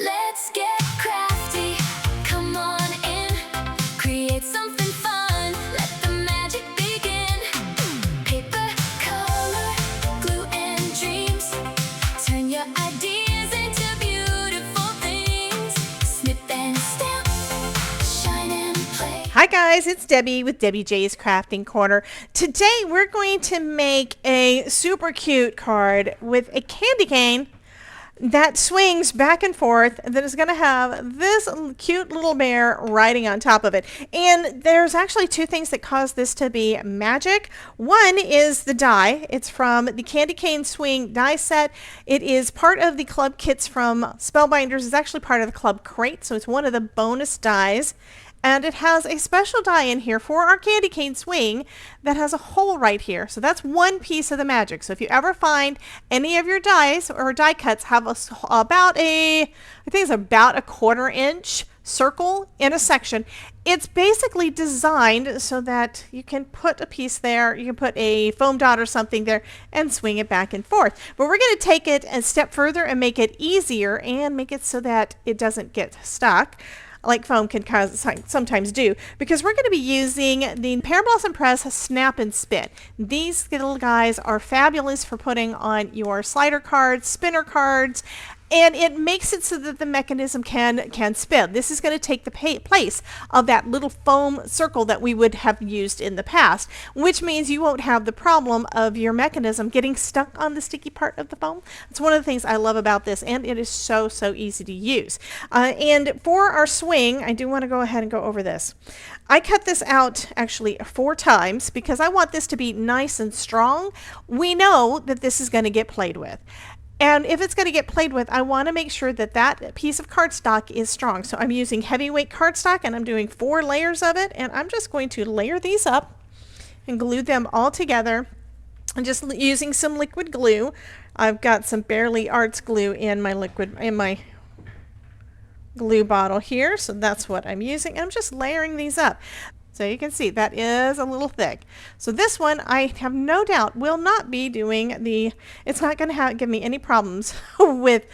Let's get crafty. Come on in. Create something fun. Let the magic begin. Paper, color, glue, and dreams. Turn your ideas into beautiful things. Snip and stamp. Shine and play. Hi guys, it's Debbie with Debbie J's Crafting Corner. Today we're going to make a super cute card with a candy cane that swings back and forth, that is going to have this cute little bear riding on top of it. And there's actually two things that cause this to be magic. One is the die. It's from the Candy Cane Swing die set. It is part of the club kits from Spellbinders. It's actually part of the club crate, so it's one of the bonus dies. And it has a special die in here for our candy cane swing that has a hole right here. So that's one piece of the magic. So if you ever find any of your dies or die cuts have about a 1/4 inch circle in a section, it's basically designed so that you can put a piece there, you can put a foam dot or something there and swing it back and forth. But we're going to take it a step further and make it easier and make it so that it doesn't get stuck, like foam can sometimes do, because we're going to be using the PearBlossom Press Snap and Spin. These little guys are fabulous for putting on your slider cards, spinner cards, and it makes it so that the mechanism can spin. This is going to take the place of that little foam circle that we would have used in the past, which means you won't have the problem of your mechanism getting stuck on the sticky part of the foam. It's one of the things I love about this, and it is so easy to use. And for our swing, I do want to go ahead and go over this. I cut this out actually 4 times because I want this to be nice and strong. We know that this is going to get played with. And if it's going to get played with, I want to make sure that that piece of cardstock is strong. So I'm using heavyweight cardstock, and I'm doing 4 layers of it. And I'm just going to layer these up and glue them all together. I'm just using some liquid glue. I've got some Barely Arts glue in my glue bottle here. So that's what I'm using. I'm just layering these up. So you can see that is a little thick. So this one, I have no doubt, will not be doing it's not going to give me any problems with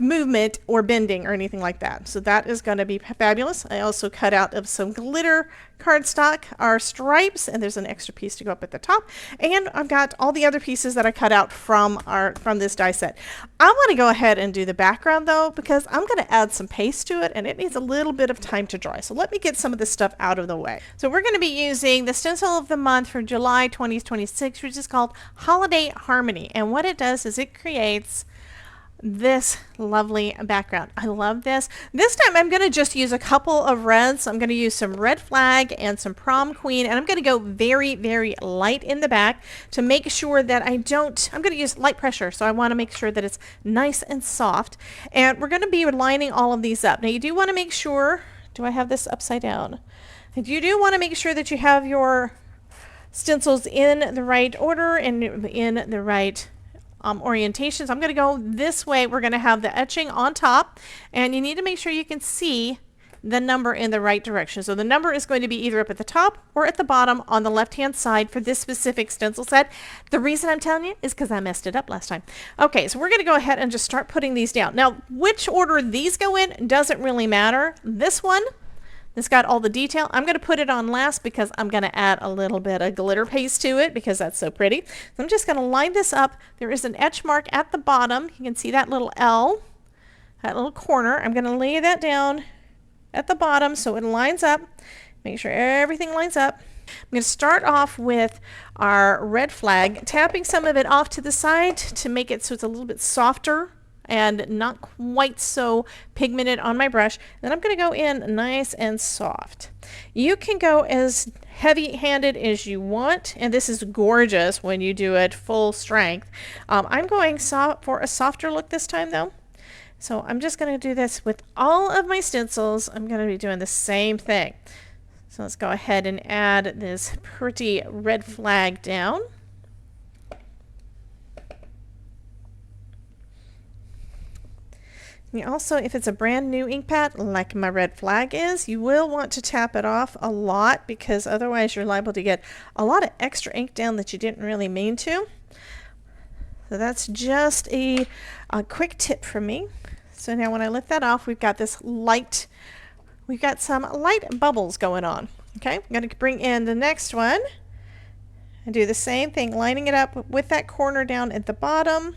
movement or bending or anything like that. So that is going to be fabulous. I also cut out of some glitter cardstock our stripes, and there's an extra piece to go up at the top. And I've got all the other pieces that I cut out from this die set. I want to go ahead and do the background though, because I'm going to add some paste to it, and it needs a little bit of time to dry. So let me get some of this stuff out of the way. So we're going to be using the stencil of the month for July 2026, which is called Holiday Harmony. And what it does is it creates this lovely background. I love this. This time I'm going to just use a couple of reds. I'm going to use some Red Flag and some Prom Queen, and I'm going to go very light in the back to make sure that I'm going to use light pressure, so I want to make sure that it's nice and soft. And we're going to be lining all of these up. Now you do want to make sure, do I have this upside down? You do want to make sure that you have your stencils in the right order and in the right orientations. I'm going to go this way. We're going to have the etching on top, and you need to make sure you can see the number in the right direction. So the number is going to be either up at the top or at the bottom on the left-hand side for this specific stencil set. The reason I'm telling you is because I messed it up last time. Okay, so we're going to go ahead and just start putting these down. Now, which order these go in doesn't really matter. This one, it's got all the detail. I'm going to put it on last because I'm going to add a little bit of glitter paste to it because that's so pretty. So I'm just going to line this up. There is an etch mark at the bottom. You can see that little L, that little corner. I'm going to lay that down at the bottom so it lines up. Make sure everything lines up. I'm going to start off with our Red Flag, tapping some of it off to the side to make it so it's a little bit softer and not quite so pigmented on my brush. Then I'm going to go in nice and soft. You can go as heavy-handed as you want, and this is gorgeous when you do it full strength. I'm going for a softer look this time though. So I'm just going to do this with all of my stencils. I'm going to be doing the same thing. So let's go ahead and add this pretty Red Flag down. You also, if it's a brand new ink pad like my Red Flag is, you will want to tap it off a lot because otherwise you're liable to get a lot of extra ink down that you didn't really mean to. So that's just a quick tip from me. So now when I lift that off, we've got some light bubbles going on. Okay, I'm going to bring in the next one and do the same thing, lining it up with that corner down at the bottom.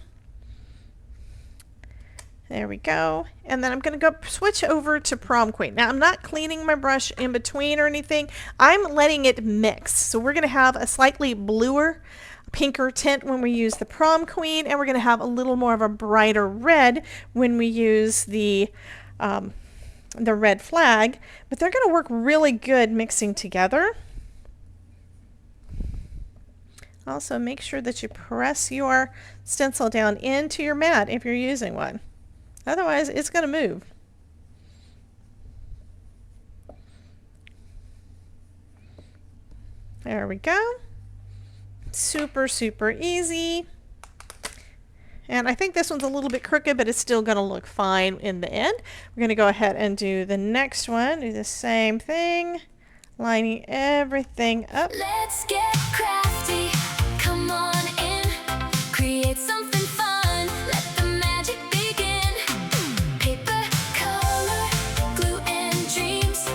There we go. And then I'm going to go switch over to Prom Queen. Now I'm not cleaning my brush in between or anything. I'm letting it mix. So we're going to have a slightly bluer, pinker tint when we use the Prom Queen, and we're going to have a little more of a brighter red when we use the red flag. But they're going to work really good mixing together. Also, make sure that you press your stencil down into your mat if you're using one. Otherwise, it's going to move. There we go. Super, super easy. And I think this one's a little bit crooked, but it's still going to look fine in the end. We're going to go ahead and do the next one. Do the same thing, lining everything up. Let's get crafty. Come on in. Create something fun. Let the magic begin. Paper, color, glue, and dreams.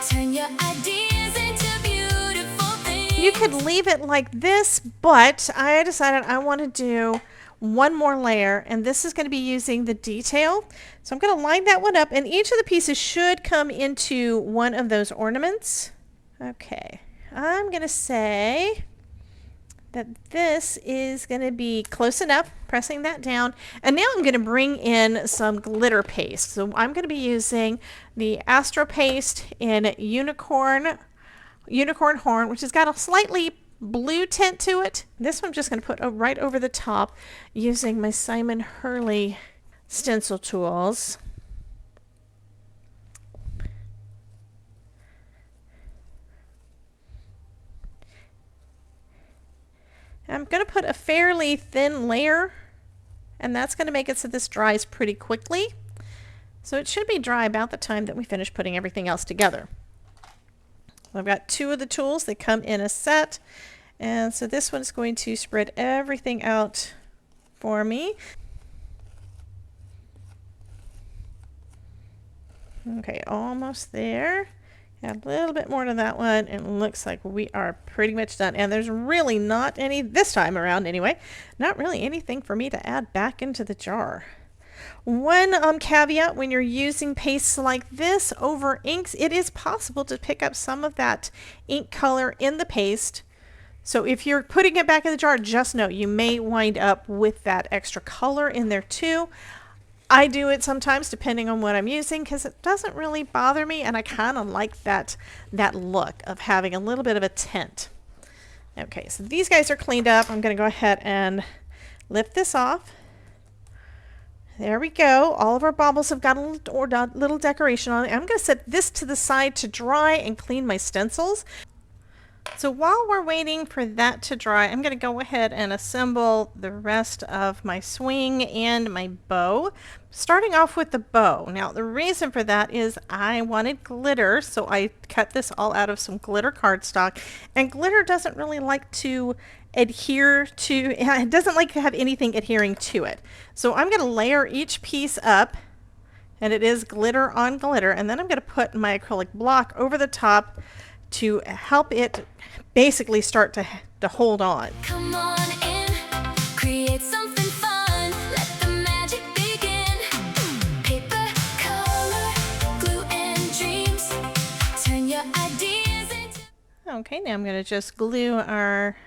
Turn your ideas into beautiful things. You could leave it like this, but I decided I want to do one more layer, and this is going to be using the detail. So I'm going to line that one up, and each of the pieces should come into one of those ornaments. Okay, I'm going to say that this is going to be close enough, pressing that down. And now I'm going to bring in some glitter paste. So I'm going to be using the Astro paste in Unicorn Horn, which has got a slightly blue tint to it. This one I'm just going to put right over the top using my Simon Hurley stencil tools. I'm going to put a fairly thin layer, and that's going to make it so this dries pretty quickly. So it should be dry about the time that we finish putting everything else together. I've got two of the tools that come in a set, and so this one is going to spread everything out for me. Okay, almost there. Add a little bit more to that one, and it looks like we are pretty much done. And there's really not any, this time around anyway, not really anything for me to add back into the jar. One caveat when you're using pastes like this over inks, it is possible to pick up some of that ink color in the paste. So if you're putting it back in the jar, just know you may wind up with that extra color in there too. I do it sometimes depending on what I'm using because it doesn't really bother me, and I kind of like that look of having a little bit of a tint. Okay, so these guys are cleaned up. I'm going to go ahead and lift this off. There we go. All of our baubles have got a little decoration on it. I'm going to set this to the side to dry and clean my stencils. So while we're waiting for that to dry, I'm going to go ahead and assemble the rest of my swing and my bow. Starting off with the bow. Now the reason for that is I wanted glitter, so I cut this all out of some glitter cardstock, and glitter doesn't really like to adhere to, it doesn't like to have anything adhering to it. So I'm going to layer each piece up, and it is glitter on glitter, and then I'm going to put my acrylic block over the top to help it basically start to hold on. Come on in, create something fun, let the magic begin. Paper, color, glue, and dreams. Turn your ideas into... Okay, now I'm going to just glue our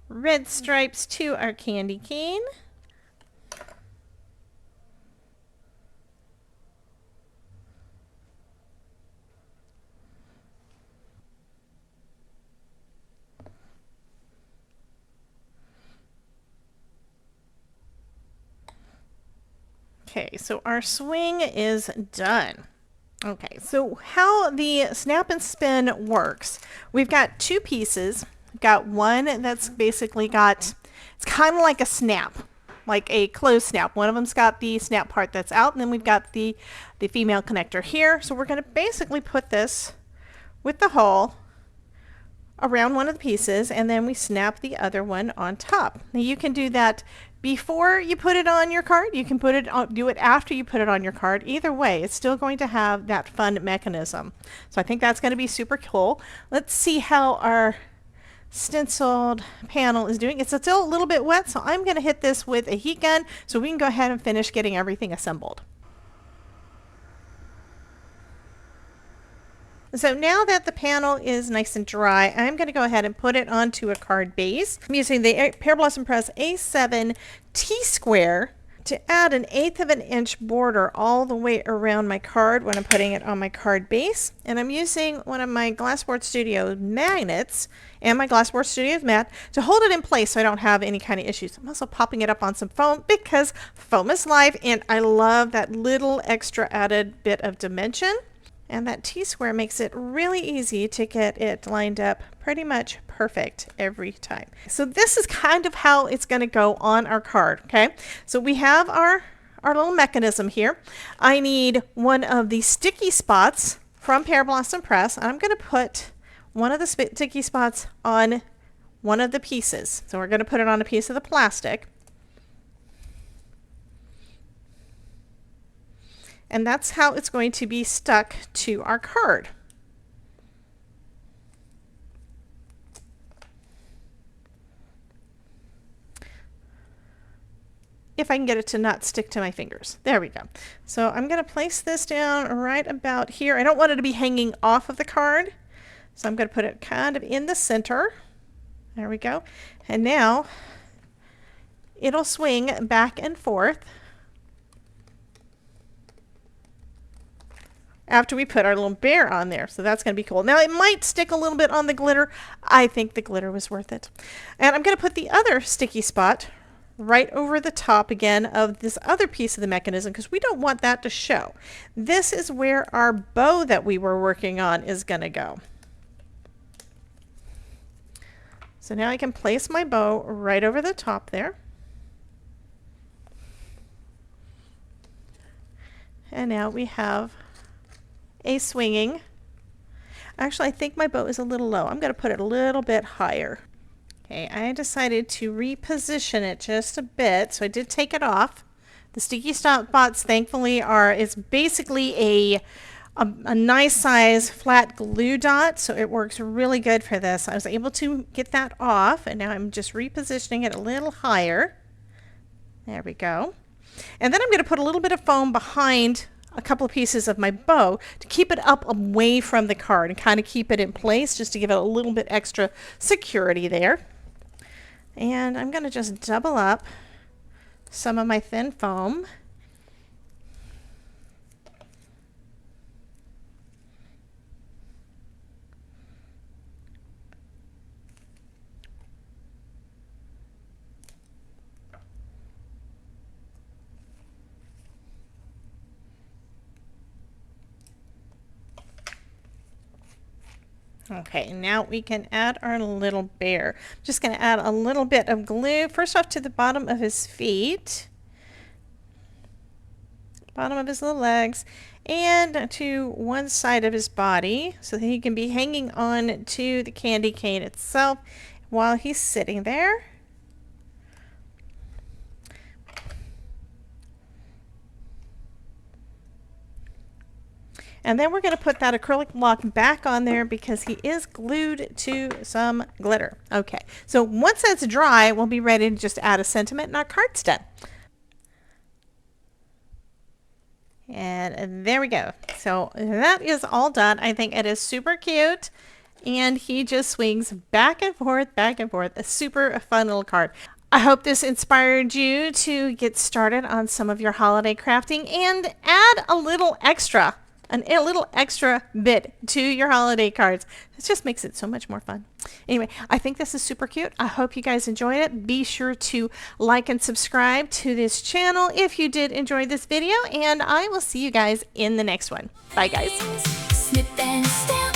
red stripes to our candy cane. Okay, so our swing is done. Okay, so how the snap and spin works. We've got two pieces. We've got one that's basically got, it's kind of like a snap, like a closed snap. One of them's got the snap part that's out, and then we've got the female connector here. So we're going to basically put this with the hole around one of the pieces, and then we snap the other one on top. Now you can do that before you put it on your card. You can put it on, do it after you put it on your card. Either way, it's still going to have that fun mechanism. So I think that's going to be super cool. Let's see how our stenciled panel is doing. It's still a little bit wet, so I'm going to hit this with a heat gun so we can go ahead and finish getting everything assembled. So now that the panel is nice and dry, I'm going to go ahead and put it onto a card base. I'm using the PearBlossom Press A7 T-Square to add 1/8 of an inch border all the way around my card when I'm putting it on my card base. And I'm using one of my Glassboard Studio magnets and my Glassboard Studio mat to hold it in place so I don't have any kind of issues. I'm also popping it up on some foam because foam is life, and I love that little extra added bit of dimension. And that T-square makes it really easy to get it lined up pretty much perfect every time. So this is kind of how it's going to go on our card, okay? So we have our little mechanism here. I need one of the sticky spots from PearBlossom Press. I'm going to put one of the sticky spots on one of the pieces. So we're going to put it on a piece of the plastic. And that's how it's going to be stuck to our card. If I can get it to not stick to my fingers. There we go. So I'm going to place this down right about here. I don't want it to be hanging off of the card, so I'm going to put it kind of in the center. There we go. And now it'll swing back and forth after we put our little bear on there. So that's going to be cool. Now it might stick a little bit on the glitter. I think the glitter was worth it. And I'm going to put the other sticky spot right over the top again of this other piece of the mechanism because we don't want that to show. This is where our bow that we were working on is going to go. So now I can place my bow right over the top there. And now we have a swinging. Actually, I think my bow is a little low. I'm going to put it a little bit higher. Okay, I decided to reposition it just a bit, so I did take it off. The sticky spots, thankfully, it's basically a nice size flat glue dot, so it works really good for this. I was able to get that off, and now I'm just repositioning it a little higher. There we go. And then I'm going to put a little bit of foam behind a couple of pieces of my bow to keep it up away from the card and kind of keep it in place just to give it a little bit extra security there. And I'm going to just double up some of my thin foam. Okay, now we can add our little bear. I'm just going to add a little bit of glue, first off to the bottom of his feet, bottom of his little legs, and to one side of his body so that he can be hanging on to the candy cane itself while he's sitting there. And then we're going to put that acrylic block back on there because he is glued to some glitter. Okay, so once that's dry, we'll be ready to just add a sentiment and our card's done. And there we go. So that is all done. I think it is super cute. And he just swings back and forth, back and forth. A super fun little card. I hope this inspired you to get started on some of your holiday crafting and add a little extra bit to your holiday cards. It just makes it so much more fun. Anyway, I think this is super cute. I hope you guys enjoyed it. Be sure to like and subscribe to this channel if you did enjoy this video, and I will see you guys in the next one. Bye, guys. Snip and stamp.